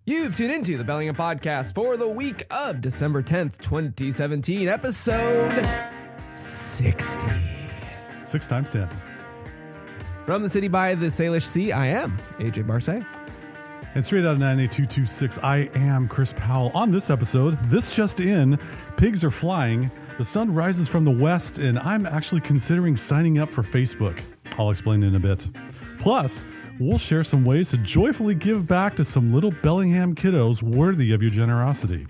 You've tuned into the Bellingham podcast for the week of December 10th, 2017, episode 60. 6 times 10. From the city by the Salish Sea, I am AJ Barce. And straight out of 98226, I am Chris Powell. On this episode, this just in, pigs are flying, the sun rises from the west, and I'm actually considering signing up for Facebook. I'll explain in a bit. Plus, we'll share some ways to joyfully give back to some little Bellingham kiddos worthy of your generosity.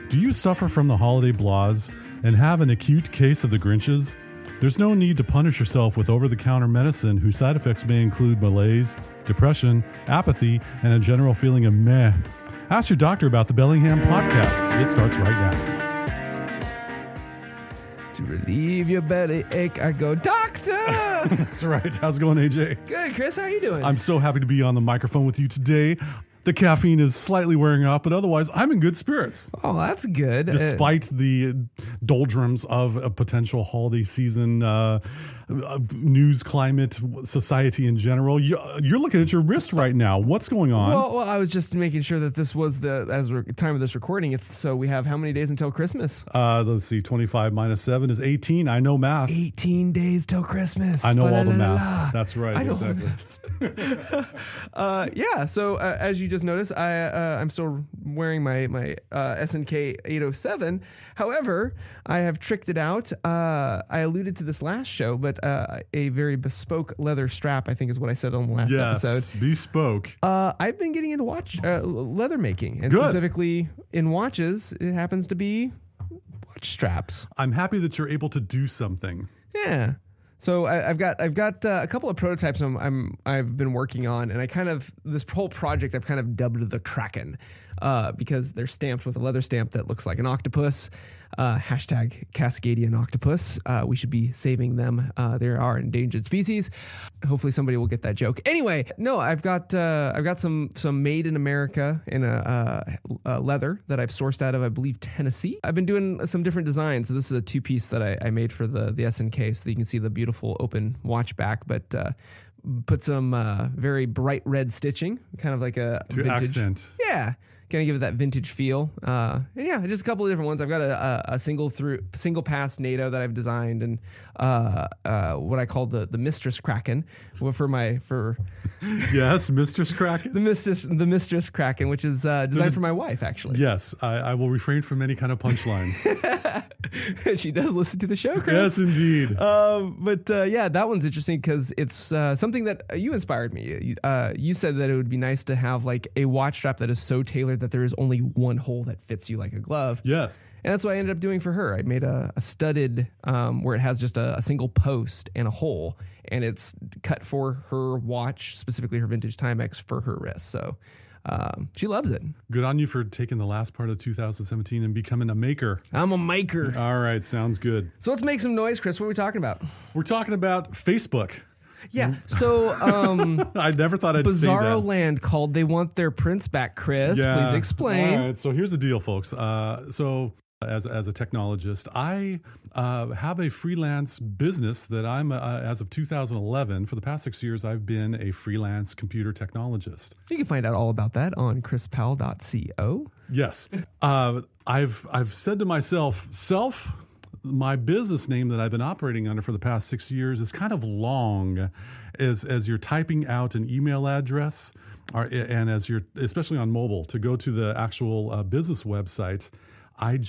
Do you suffer from the holiday blahs and have an acute case of the Grinches? There's no need to punish yourself with over-the-counter medicine whose side effects may include malaise, depression, apathy, and a general feeling of meh. Ask your doctor about the Bellingham podcast. It starts right now. To relieve your belly ache, I go, doctor! That's right. How's it going, AJ? Good, Chris. How are you doing? I'm so happy to be on the microphone with you today. The caffeine is slightly wearing off, but otherwise, I'm in good spirits. Oh, that's good. Despite the doldrums of a potential holiday season, news, climate, society in general. You're looking at your wrist right now. What's going on? Well, I was just making sure that this was the time of this recording. So we have how many days until Christmas? Let's see. 25 minus 7 is 18. I know math. 18 days till Christmas. I know all the math. That's right. I know exactly. Yeah. So as you just noticed, I'm still wearing my SNK807. However, I have tricked it out. I alluded to this last show, but a very bespoke leather strap, I think, is what I said on the last episode. Yes, bespoke. I've been getting into leather making, and specifically in watches. It happens to be watch straps. I'm happy that you're able to do something. Yeah. So I've got a couple of prototypes I've been working on, and this whole project I've kind of dubbed the Kraken, because they're stamped with a leather stamp that looks like an octopus. Hashtag Cascadian octopus. We should be saving them. They are an endangered species. Hopefully somebody will get that joke. Anyway, no, I've got some made in America in a leather that I've sourced out of, I believe, Tennessee. I've been doing some different designs. So this is a 2-piece that I made for the SNK, so that you can see the beautiful open watch back, but put some very bright red stitching, kind of like a to vintage accent. Yeah. Kind of give it that vintage feel. And yeah, just a couple of different ones. I've got a single pass NATO that I've designed, and what I call the Mistress Kraken for Yes, Mistress Kraken. the Mistress Kraken, which is designed for my wife, actually. Yes, I will refrain from any kind of punchlines. She does listen to the show, Chris. Yes, indeed. Yeah, that one's interesting because it's something that you inspired me. You said that it would be nice to have like a watch strap that is so tailored that there is only one hole that fits you like a glove. Yes. And that's what I ended up doing for her. I made a studded where it has just a single post and a hole, and it's cut for her watch, specifically her vintage Timex, for her wrist. So she loves it. Good on you for taking the last part of 2017 and becoming a maker. I'm a maker. All right, sounds good. So let's make some noise, Chris. What are we talking about? We're talking about Facebook. Yeah, so I never thought I'd say that. Bizarro Land called They Want Their Prints Back, Chris. Yeah. Please explain. All right, so here's the deal, folks. So as a technologist, I have a freelance business that I'm, as of 2011, for the past 6 years, I've been a freelance computer technologist. You can find out all about that on chrispowell.co. Yes. I've said to myself, my business name that I've been operating under for the past 6 years is kind of long as you're typing out an email address, and as you're, especially on mobile, to go to the actual business website. I'm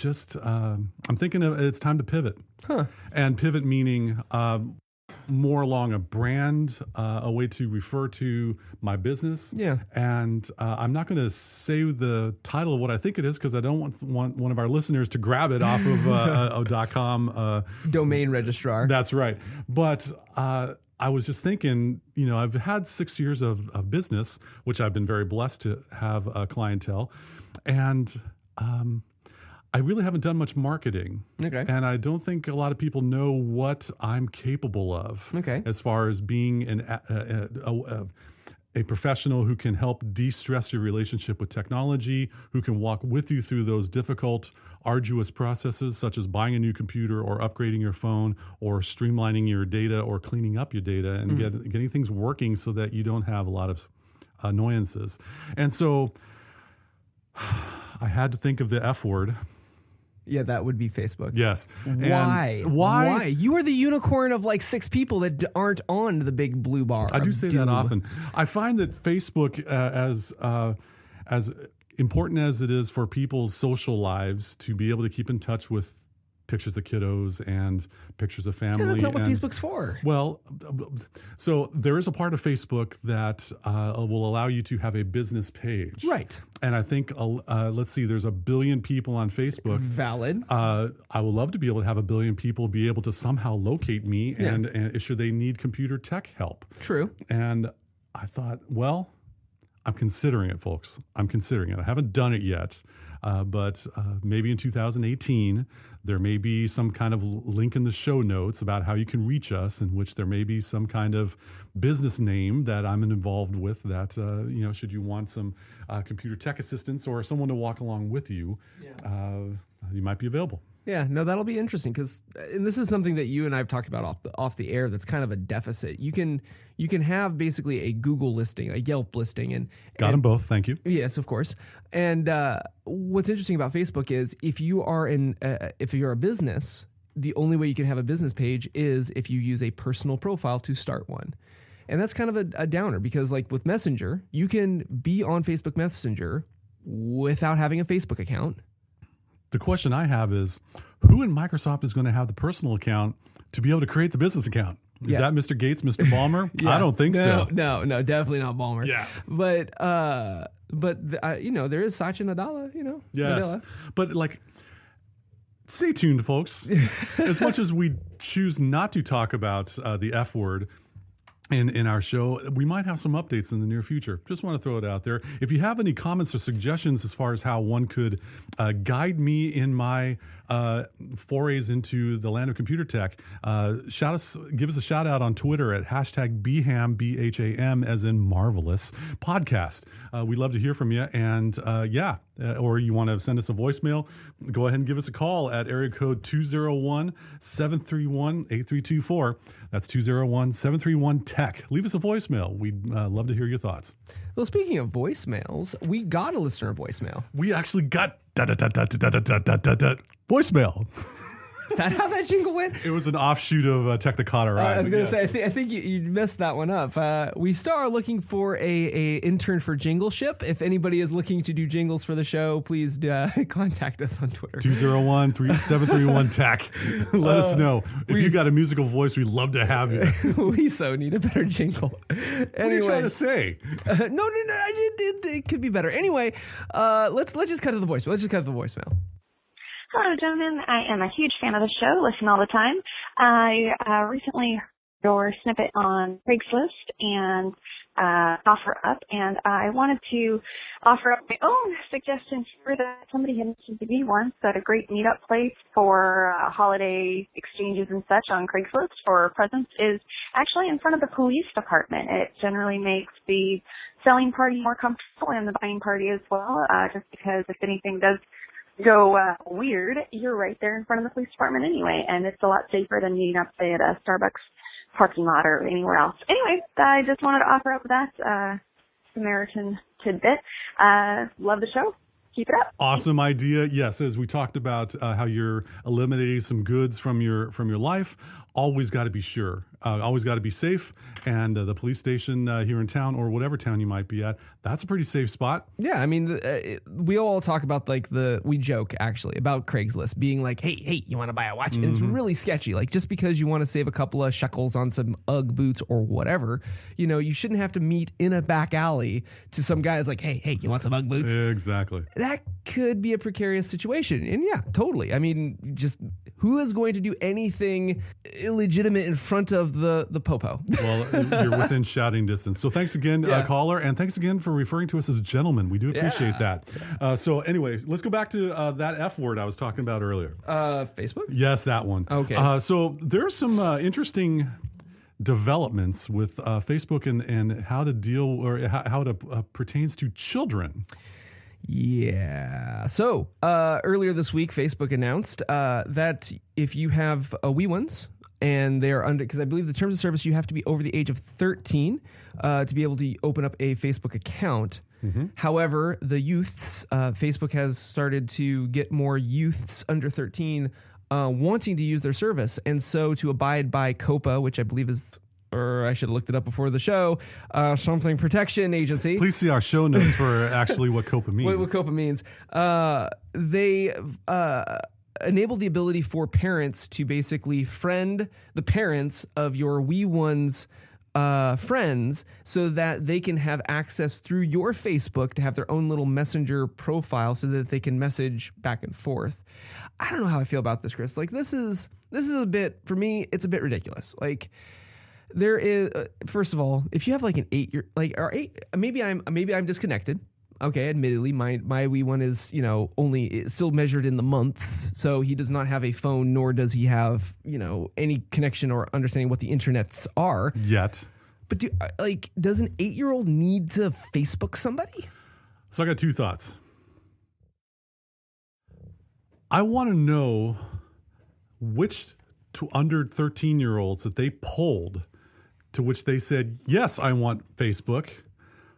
thinking it's time to pivot. Huh. And pivot meaning more along a brand, a way to refer to my business. Yeah. And I'm not going to say the title of what I think it is because I don't want one of our listeners to grab it off of a .com. Domain registrar. That's right. But I was just thinking, I've had 6 years of business, which I've been very blessed to have a clientele. And I really haven't done much marketing. Okay. And I don't think a lot of people know what I'm capable of. Okay. As far as being a professional who can help de-stress your relationship with technology, who can walk with you through those difficult, arduous processes, such as buying a new computer or upgrading your phone or streamlining your data or cleaning up your data and getting things working so that you don't have a lot of annoyances. And so I had to think of the F word. Yeah, that would be Facebook. Yes. Why? And why? You are the unicorn of like 6 people that aren't on the big blue bar. I do say that often. I find that Facebook, as important as it is for people's social lives to be able to keep in touch with pictures of kiddos and pictures of family. Yeah, that's not what Facebook's for. Well, so there is a part of Facebook that will allow you to have a business page. Right. And I think, let's see, there's 1 billion people on Facebook. Valid. I would love to be able to have 1 billion people be able to somehow locate me and should they need computer tech help. True. And I thought, well, I'm considering it, folks. I'm considering it. I haven't done it yet, but maybe in 2018, there may be some kind of link in the show notes about how you can reach us, in which there may be some kind of business name that I'm involved with that, should you want some computer tech assistance or someone to walk along with you, you might be available. Yeah, no, that'll be interesting and this is something that you and I've talked about off the air. That's kind of a deficit. You can have basically a Google listing, a Yelp listing, and got them both. Thank you. Yes, of course. And what's interesting about Facebook is if you're a business, the only way you can have a business page is if you use a personal profile to start one. And that's kind of a downer because, like with Messenger, you can be on Facebook Messenger without having a Facebook account. The question I have is, who in Microsoft is going to have the personal account to be able to create the business account? Is that Mr. Gates, Mr. Ballmer? I don't think so. No, definitely not Ballmer. Yeah. But there is Satya Nadella, Yes. Nadella. But stay tuned, folks. As much as we choose not to talk about the F word in our show, we might have some updates in the near future. Just want to throw it out there. If you have any comments or suggestions as far as how one could guide me in my forays into the land of computer tech, give us a shout out on Twitter at #BHAM, BHAM, as in marvelous podcast. We'd love to hear from you. And or you want to send us a voicemail, go ahead and give us a call at area code 201-731-8324. That's 201-731-TECH. Leave us a voicemail. We'd love to hear your thoughts. Well, speaking of voicemails, we got a listener voicemail. We actually got voicemail. Is that how that jingle went? It was an offshoot of Technicata Ride. I was going to say, I think you messed that one up. We still are looking for a intern for Jingleship. If anybody is looking to do jingles for the show, please contact us on Twitter. 201-731-TAC. Let us know. If you got a musical voice, we'd love to have you. We so need a better jingle. Anyway, what are you trying to say? No, it could be better. Anyway, let's just cut to the voicemail. Let's just cut to the voicemail. Hello, gentlemen. I am a huge fan of the show. Listen all the time. I recently heard your snippet on Craigslist and offer up, and I wanted to offer up my own suggestions for that. Somebody had mentioned to me once that a great meetup place for holiday exchanges and such on Craigslist for presents is actually in front of the police department. It generally makes the selling party more comfortable and the buying party as well, just because if anything does go weird, you're right there in front of the police department anyway, and it's a lot safer than meeting up, say, at a Starbucks parking lot or anywhere else. Anyway, I just wanted to offer up that Samaritan tidbit. Love the show. Keep it up. Awesome idea. Yes, as we talked about how you're eliminating some goods from your life, always got to be sure. Always got to be safe. And the police station here in town, or whatever town you might be at, that's a pretty safe spot. Yeah, I mean, we all talk about we joke actually about Craigslist being like, hey, you want to buy a watch? Mm-hmm. And it's really sketchy. Like, just because you want to save a couple of shekels on some Ugg boots or whatever, you shouldn't have to meet in a back alley to some guy that's like, hey, you want some Ugg boots? Exactly. That could be a precarious situation. And yeah, totally. I mean, just who is going to do anything illegitimate in front of the popo? Well, you're within shouting distance. So thanks again, caller, and thanks again for referring to us as gentlemen. We do appreciate that. So anyway, let's go back to that F word I was talking about earlier. Facebook? Yes, that one. Okay. So there's some interesting developments with Facebook and how to deal, or how it pertains to children. Yeah. So earlier this week, Facebook announced that if you have wee ones and they are under, because I believe the terms of service, you have to be over the age of 13 to be able to open up a Facebook account. However, the youths, Facebook has started to get more youths under 13 wanting to use their service. And so to abide by COPA, which I believe is, or I should have looked it up before the show, something protection agency. Please see our show notes for actually what COPA means. What COPA means. They enable the ability for parents to basically friend the parents of your wee ones' friends so that they can have access through your Facebook to have their own little messenger profile so that they can message back and forth. I don't know how I feel about this, Chris. Like, this is a bit, for me, it's a bit ridiculous. Like, there is, first of all, if you have like an 8-year, like, or 8, maybe I'm disconnected. Okay, admittedly, my wee one is, only, it's still measured in the months, so he does not have a phone, nor does he have, any connection or understanding what the internets are. Yet. But does an 8-year-old need to Facebook somebody? So I got two thoughts. I want to know which under 13-year-olds that they polled to which they said, yes, I want Facebook.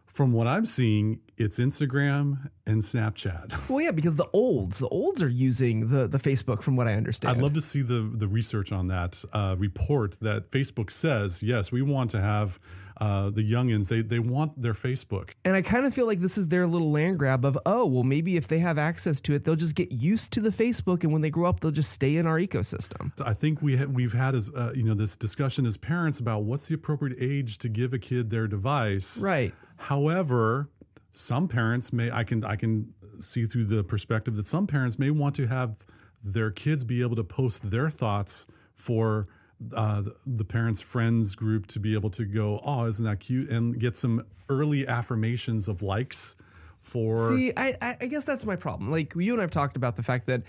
From what I'm seeing, it's Instagram and Snapchat. Well, yeah, because the olds are using the Facebook, from what I understand. I'd love to see the research on that report that Facebook says, yes, we want to have the youngins, they want their Facebook. And I kind of feel like this is their little land grab of, maybe if they have access to it, they'll just get used to the Facebook, and when they grow up, they'll just stay in our ecosystem. I think we've had this discussion as parents about what's the appropriate age to give a kid their device. Right. However, some parents I can see through the perspective that some parents may want to have their kids be able to post their thoughts for the parents' friends group to be able to go, oh, isn't that cute? And get some early affirmations of likes for... See, I guess that's my problem. Like, you and I have talked about the fact that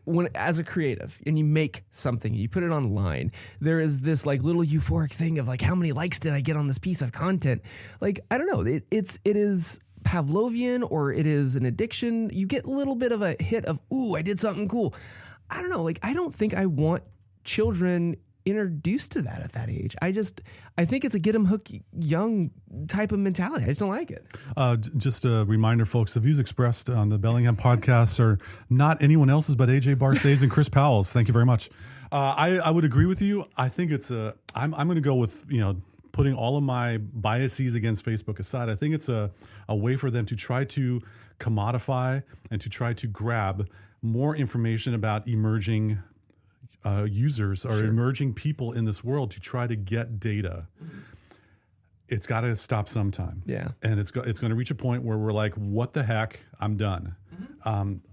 when, as a creative, and you make something, you put it online, there is this like little euphoric thing of like, how many likes did I get on this piece of content? Like, I don't know. It is Pavlovian, or it is an addiction. You get a little bit of a hit of, ooh, I did something cool. I don't know. Like, I don't think I want children introduced to that at that age. I think it's a get 'em hooked young type of mentality. I just don't like it. Just a reminder, folks, the views expressed on the Bellingham podcast are not anyone else's but AJ Barsay's and Chris Powell's. Thank you very much. I would agree with you. I think I'm going to go with, putting all of my biases against Facebook aside. I think it's a way for them to try to commodify and to try to grab more information about emerging users or emerging people in this world to try to get data. It's got to stop sometime. Yeah. And it's going to reach a point where we're like, what the heck? I'm done.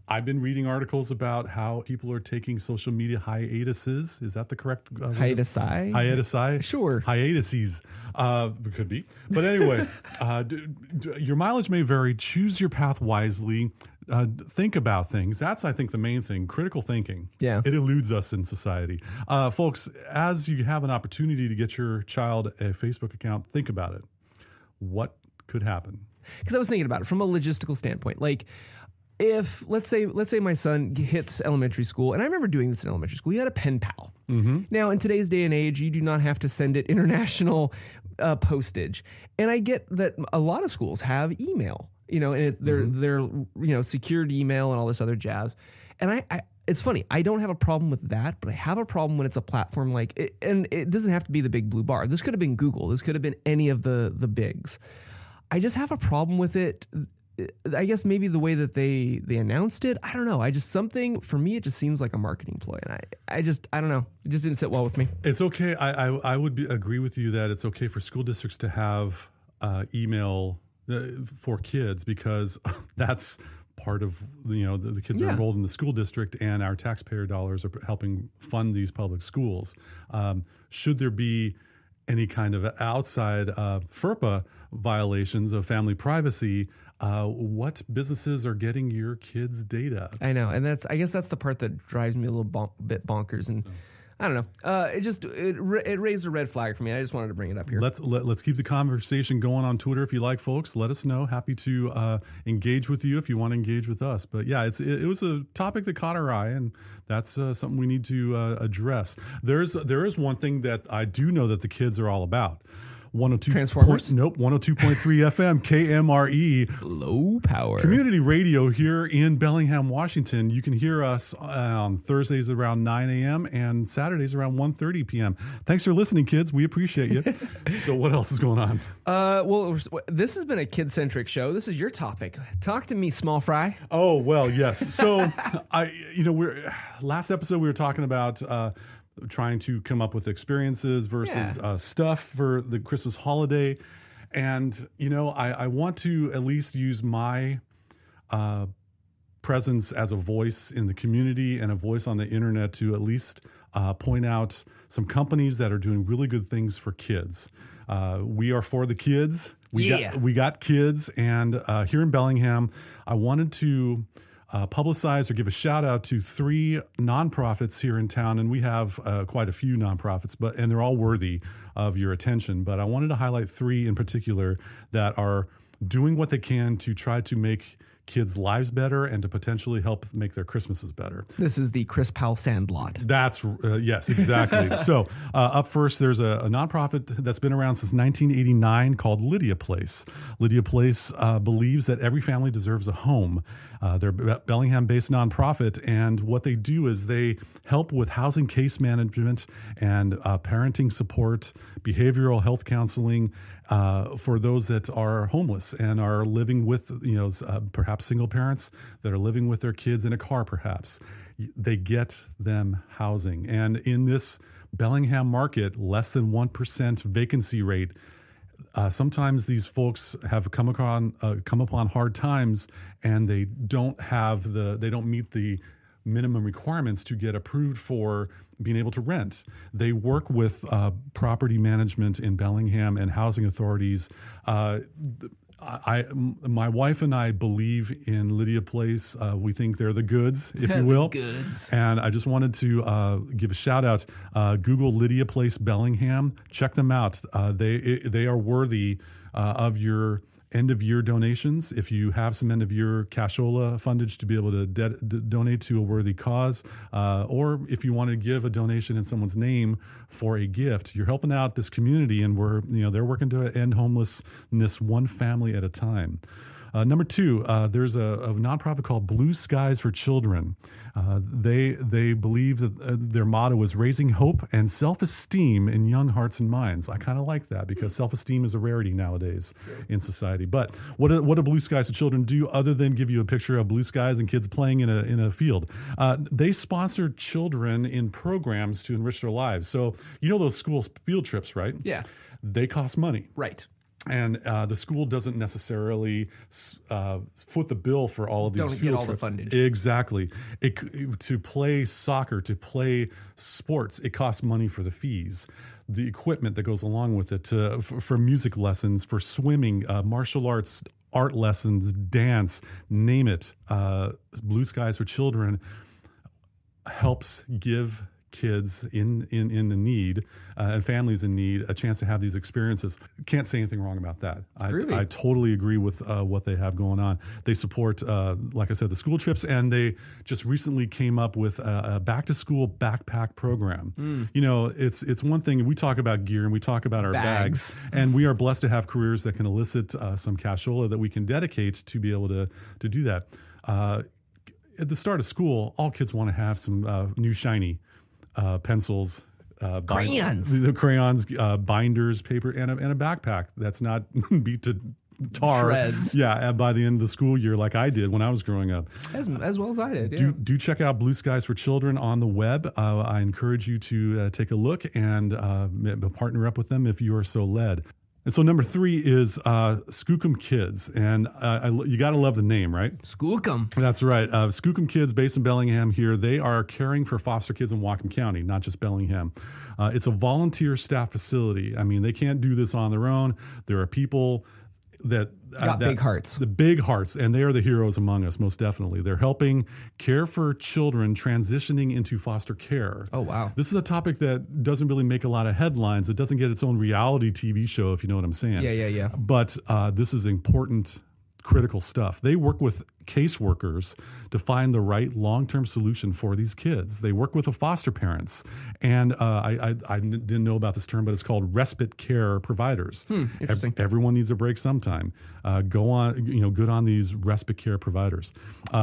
I've been reading articles about how people are taking social media hiatuses. Is that the correct hiatusi? Hiatusi? Sure. Hiatuses. Could be. But anyway, your mileage may vary. Choose your path wisely. Think about things. That's, I think, the main thing. Critical thinking. Yeah. It eludes us in society. Folks, as you have an opportunity to get your child a Facebook account, think about it. What could happen? Because I was thinking about it from a logistical standpoint. Like, if let's say my son hits elementary school, and I remember doing this in elementary school, he had a pen pal. Now, in today's day and age, you do not have to send it international postage. And I get that a lot of schools have email, and they're secured email and all this other jazz. And I it's funny, I don't have a problem with that, but I have a problem when it's a platform like it, and it doesn't have to be the big blue bar. This could have been Google. This could have been any of the bigs. I just have a problem with it. I guess maybe the way that they announced it, I don't know. Something for me, it just seems like a marketing ploy, and I don't know. It just didn't sit well with me. It's okay. I would agree with you that it's okay for school districts to have email for kids, because that's part of the kids are enrolled in the school district, and our taxpayer dollars are helping fund these public schools. Should there be any kind of outside FERPA violations of family privacy, what businesses are getting your kids' data? I know, and I guess that's the part that drives me a little bit bonkers. And I don't know. It raised a red flag for me. I just wanted to bring it up here. Let's keep the conversation going on Twitter if you like, folks. Let us know. Happy to engage with you if you want to engage with us. But yeah, it was a topic that caught our eye, and that's something we need to address. There is one thing that I do know that the kids are all about. 102 Transformers? 102.3 FM, KMRE. Low power. Community radio here in Bellingham, Washington. You can hear us on Thursdays around 9 a.m. and Saturdays around 1:30 p.m. Thanks for listening, kids. We appreciate you. So what else is going on? Well, this has been a kid-centric show. This is your topic. Talk to me, small fry. Oh, well, yes. So, last episode we were talking about trying to come up with experiences versus stuff for the Christmas holiday. And, I want to at least use my presence as a voice in the community and a voice on the internet to at least point out some companies that are doing really good things for kids. We are for the kids. We got kids. And here in Bellingham, I wanted to publicize or give a shout out to 3 nonprofits here in town, and we have quite a few nonprofits, and they're all worthy of your attention. But I wanted to highlight 3 in particular that are doing what they can to try to make kids' lives better and to potentially help make their Christmases better. This is the Powell Sandlot. That's yes, exactly. So up first, there's a nonprofit that's been around since 1989 called Lydia Place. Lydia Place believes that every family deserves a home. They're a Bellingham-based nonprofit, and what they do is they help with housing case management and parenting support, behavioral health counseling for those that are homeless and are living with, perhaps single parents that are living with their kids in a car, perhaps. They get them housing. And in this Bellingham market, less than 1% vacancy rate. Sometimes these folks have come upon hard times, and they don't meet the minimum requirements to get approved for being able to rent. They work with property management in Bellingham and housing authorities. My wife and I believe in Lydia Place. We think they're the goods, if you will. Goods. And I just wanted to give a shout out. Google Lydia Place Bellingham. Check them out. They are worthy of your end of year donations. If you have some end of year cashola fundage to be able to donate to a worthy cause, or if you want to give a donation in someone's name for a gift, you're helping out this community, and they're working to end homelessness one family at a time. Number 2, there's a nonprofit called Blue Skies for Children. They believe that their motto is raising hope and self-esteem in young hearts and minds. I kind of like that because self-esteem is a rarity nowadays in society. But what do Blue Skies for Children do other than give you a picture of blue skies and kids playing in a field? They sponsor children in programs to enrich their lives. So those school field trips, right? Yeah. They cost money. Right. And the school doesn't necessarily foot the bill for all of these Don't field get all trips. the fundage. Exactly. To play soccer, to play sports, it costs money for the fees, the equipment that goes along with it, for music lessons, for swimming, martial arts, art lessons, dance, name it. Blue Skies for Children helps give kids in the need and families in need a chance to have these experiences. Can't say anything wrong about that. I totally agree with what they have going on. They support, like I said, the school trips, and they just recently came up with a back-to-school backpack program. It's one thing, we talk about gear and we talk about our bags, and we are blessed to have careers that can elicit some cashola that we can dedicate to be able to do that. At the start of school, all kids want to have some new shiny pencils, crayons, binders, paper, and a backpack that's not beat to tar. Shreds. Yeah, by the end of the school year, like I did when I was growing up. As well as I did. Yeah. Do check out Blue Skies for Children on the web. I encourage you to take a look and partner up with them if you are so led. And so number 3 is Skookum Kids. And you got to love the name, right? Skookum. That's right. Skookum Kids, based in Bellingham here, they are caring for foster kids in Whatcom County, not just Bellingham. It's a volunteer staff facility. I mean, they can't do this on their own. There are people that got big hearts. The big hearts, and they are the heroes among us, most definitely. They're helping care for children transitioning into foster care. Oh, wow. This is a topic that doesn't really make a lot of headlines. It doesn't get its own reality TV show, if you know what I'm saying. Yeah. But this is important, critical stuff. They work with caseworkers to find the right long-term solution for these kids. They work with the foster parents, and I didn't know about this term, but it's called respite care providers. Interesting. Everyone needs a break sometime. Good on these respite care providers.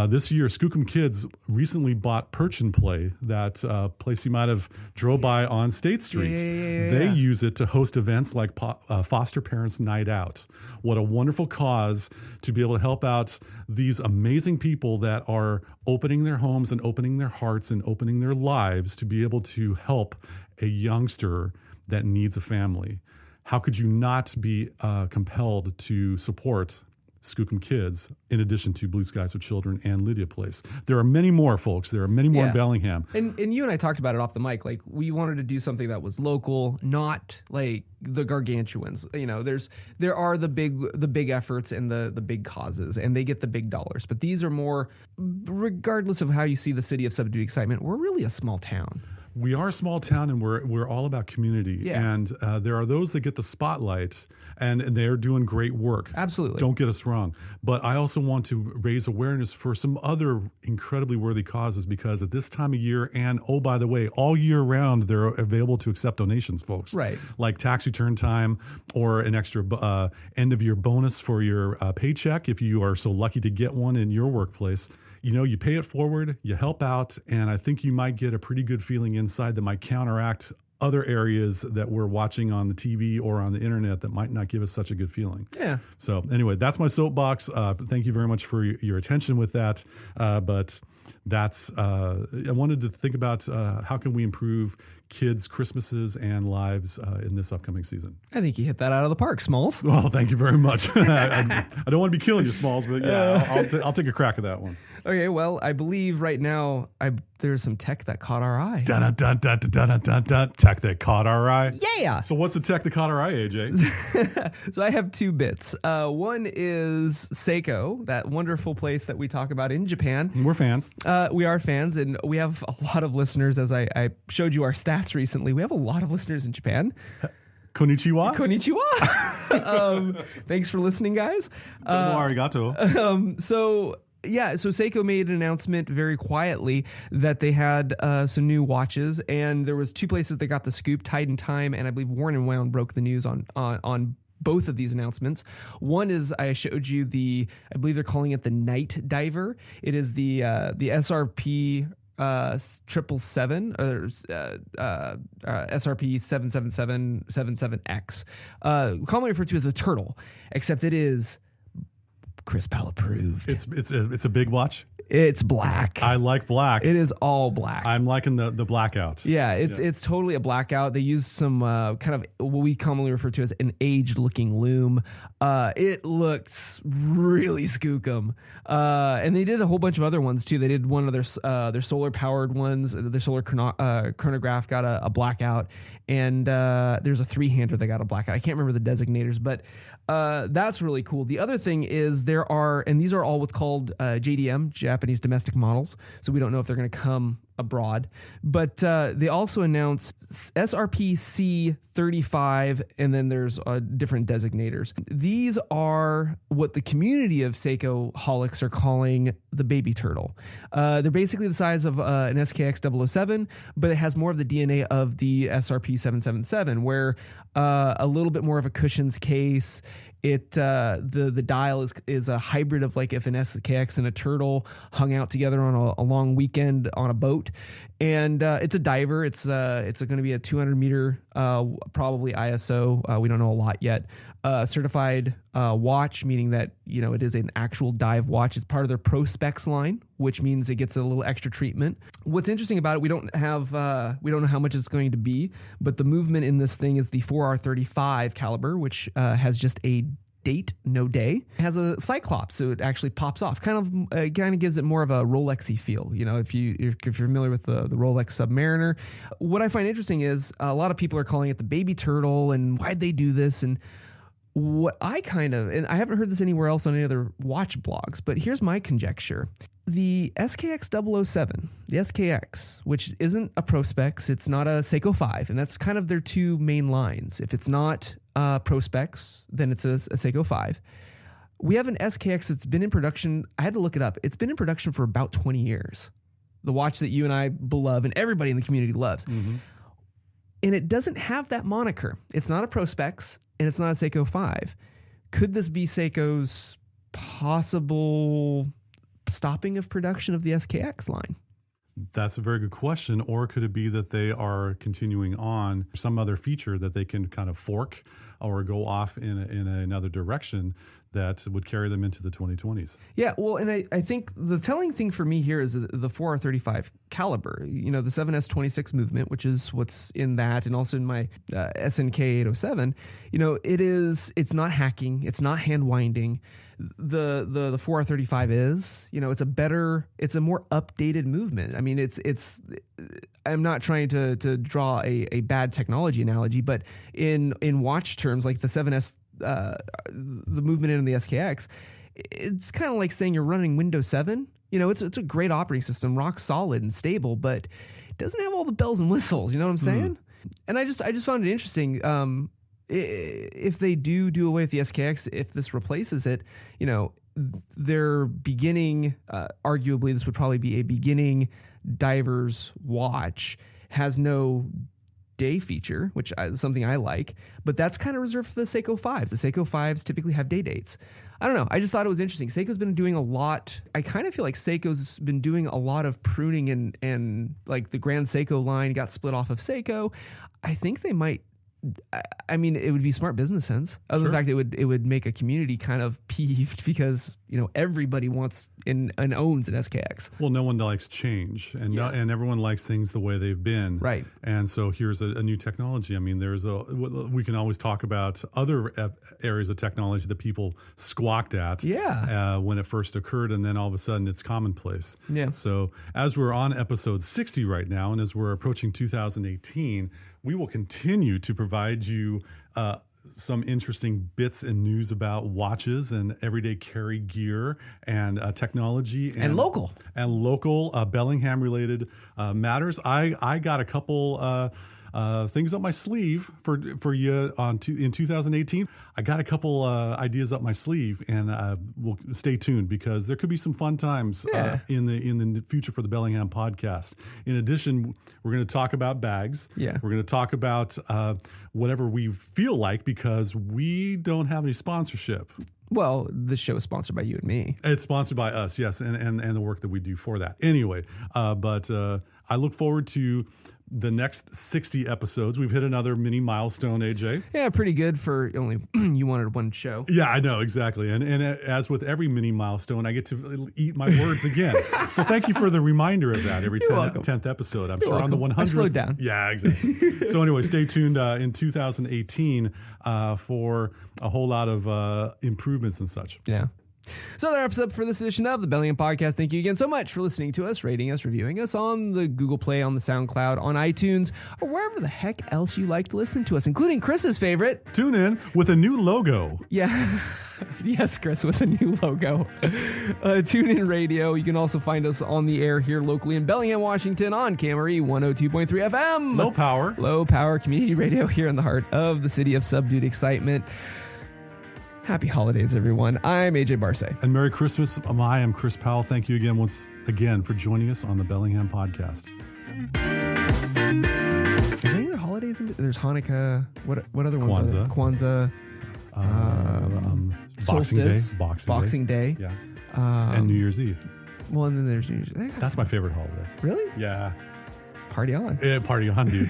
This year, Skookum Kids recently bought Perch and Play, that place you might have drove by on State Street. They use it to host events like Foster Parents Night Out. What a wonderful cause to be able to help out these amazing people that are opening their homes and opening their hearts and opening their lives to be able to help a youngster that needs a family. How could you not be compelled to support Skookum Kids in addition to Blue Skies for Children and Lydia Place? There are many more, folks. There are many more in Bellingham. And you and I talked about it off the mic. Like, we wanted to do something that was local, not like the gargantuans. You know, there are the big efforts and the big causes, and they get the big dollars. But these are more, regardless of how you see the city of Subdued Excitement, we're really a small town. We are a small town, and we're all about community. Yeah. And there are those that get the spotlight, and they're doing great work. Absolutely. Don't get us wrong. But I also want to raise awareness for some other incredibly worthy causes, because at this time of year, and oh, by the way, all year round, they're available to accept donations, folks. Right. Like tax return time, or an extra end of year bonus for your paycheck if you are so lucky to get one in your workplace. You know, you pay it forward, you help out, and I think you might get a pretty good feeling inside that might counteract other areas that we're watching on the TV or on the internet that might not give us such a good feeling. Yeah. So anyway, that's my soapbox. Thank you very much for your attention with that. But that's I wanted to think about how can we improve kids' Christmases and lives in this upcoming season. I think you hit that out of the park, Smalls. Well, thank you very much. I don't want to be killing you, Smalls, but yeah, I'll take a crack at that one. Okay, well, I believe right now there's some tech that caught our eye. Dun, dun, dun, dun, dun, dun, dun. Tech that caught our eye. Yeah. So what's the tech that caught our eye, AJ? So I have two bits. One is Seiko, that wonderful place that we talk about in Japan. We're fans. We are fans, and we have a lot of listeners. As I showed you our stats recently, we have a lot of listeners in Japan. Konnichiwa. Konnichiwa. Thanks for listening, guys. Arigato. So Seiko made an announcement very quietly that they had some new watches, and there was two places that got the scoop, Tide and Time, and I believe Worn & Wound broke the news on both of these announcements. One is, I showed you I believe they're calling it the Night Diver. It is the SRP 777 or SRP 77777X, commonly referred to as the Turtle, except it is Chris Powell approved. It's a big watch. It's black. I like black. It is all black. I'm liking the blackout. Yeah, it's totally a blackout. They used some kind of what we commonly refer to as an aged-looking loom. It looks really skookum. And they did a whole bunch of other ones too. They did one of their solar-powered ones. Their solar chronograph got a blackout, and there's a three-hander that got a blackout. I can't remember the designators, but that's really cool. The other thing is and these are all what's called JDM, Japanese domestic models, so we don't know if they're going to come abroad, but they also announced SRP C35, and then there's different designators. These are what the community of Seiko holics are calling the baby turtle. They're basically the size of an SNK807, but it has more of the DNA of the SRP 777, where a little bit more of a cushions case. The dial is a hybrid of like if an SKX and a turtle hung out together on a long weekend on a boat, and it's a diver. It's going to be a 200 meter probably ISO. We don't know a lot yet. Certified watch, meaning that it is an actual dive watch. It's part of their Pro Specs line, which means it gets a little extra treatment. What's interesting about it, we don't know how much it's going to be, but the movement in this thing is the 4R35 caliber, which has just a date, no day. It has a cyclops, so it actually pops off. Kind of gives it more of a Rolexy feel. If you're familiar with the Rolex Submariner. What I find interesting is a lot of people are calling it the baby turtle, and why'd they do this? And what I and I haven't heard this anywhere else on any other watch blogs, but here's my conjecture. The SKX007, the SKX, which isn't a Prospex, it's not a Seiko 5, and that's kind of their two main lines. If it's not Prospex, then it's a Seiko 5. We have an SKX that's been in production. I had to look it up. It's been in production for about 20 years. The watch that you and I love and everybody in the community loves. Mm-hmm. And it doesn't have that moniker. It's not a Prospex, and it's not a Seiko 5. Could this be Seiko's possible stopping of production of the SKX line? That's a very good question. Or could it be that they are continuing on some other feature that they can kind of fork or go off in another direction that would carry them into the 2020s? Yeah, well, and I think the telling thing for me here is the 4R35 caliber. You know, the 7S26 movement, which is what's in that, and also in my SNK807. You know, it's not hacking, it's not hand winding. The 4R35 is, you know, it's a more updated movement. I mean, it's I'm not trying to draw a bad technology analogy, but in watch terms, like the 7S, the movement in the SKX, it's kind of like saying you're running Windows 7. You know, it's a great operating system, rock solid and stable, but it doesn't have all the bells and whistles. You know what I'm saying? And I just found it interesting. If they do away with the SKX, if this replaces it, you know, they're beginning, arguably this would probably be a beginning diver's watch, has no day feature, which is something I like, but that's kind of reserved for the Seiko 5s. The Seiko 5s typically have day dates. I don't know. I just thought it was interesting. Seiko's been doing a lot. I kind of feel like Seiko's been doing a lot of pruning and like the Grand Seiko line got split off of Seiko. I think they might. I mean, it would be smart business sense. Other than the fact it would make a community kind of peeved because, you know, everybody wants and owns an SKX. Well, no one likes change, and and everyone likes things the way they've been. Right. And so here's a new technology. I mean, we can always talk about other areas of technology that people squawked at when it first occurred, and then all of a sudden it's commonplace. Yeah. So as we're on episode 60 right now, and as we're approaching 2018, we will continue to provide you some interesting bits and news about watches and everyday carry gear and technology and local Bellingham related matters. I got a couple things up my sleeve for you in 2018. I got a couple ideas up my sleeve, and we'll stay tuned because there could be some fun times in the future for the Bellingham podcast. In addition, we're going to talk about bags. Yeah, we're going to talk about whatever we feel like because we don't have any sponsorship. Well, this show is sponsored by you and me. It's sponsored by us, yes, and the work that we do for that. Anyway, but I look forward to the next 60 episodes. We've hit another mini milestone, AJ. Yeah, pretty good for only you wanted one show. Yeah, I know, exactly. And as with every mini milestone, I get to eat my words again. So thank you for the reminder of that every 10th episode. I'm sure welcome. On the 100th. I slowed down. Yeah, exactly. So anyway, stay tuned in 2018 for a whole lot of improvements and such. Yeah. So that wraps up for this edition of the Bellingham Podcast. Thank you again so much for listening to us, rating us, reviewing us on the Google Play, on the SoundCloud, on iTunes, or wherever the heck else you like to listen to us, including Chris's favorite. Tune in with a new logo. Yeah. Yes, Chris, with a new logo. Tune in radio. You can also find us on the air here locally in Bellingham, Washington on KMRE 102.3 FM. Low power community radio here in the heart of the city of subdued excitement. Happy holidays, everyone. I'm AJ Barsay. And Merry Christmas. I am Chris Powell. Thank you again once again for joining us on the Bellingham Podcast. Are there any other holidays? There's Hanukkah. What other ones are there? Kwanzaa. Boxing Day. Yeah. And New Year's Eve. Well, and then there's New Year's Eve. That's my favorite holiday. Really? Yeah. Party on. Yeah, party on, dude.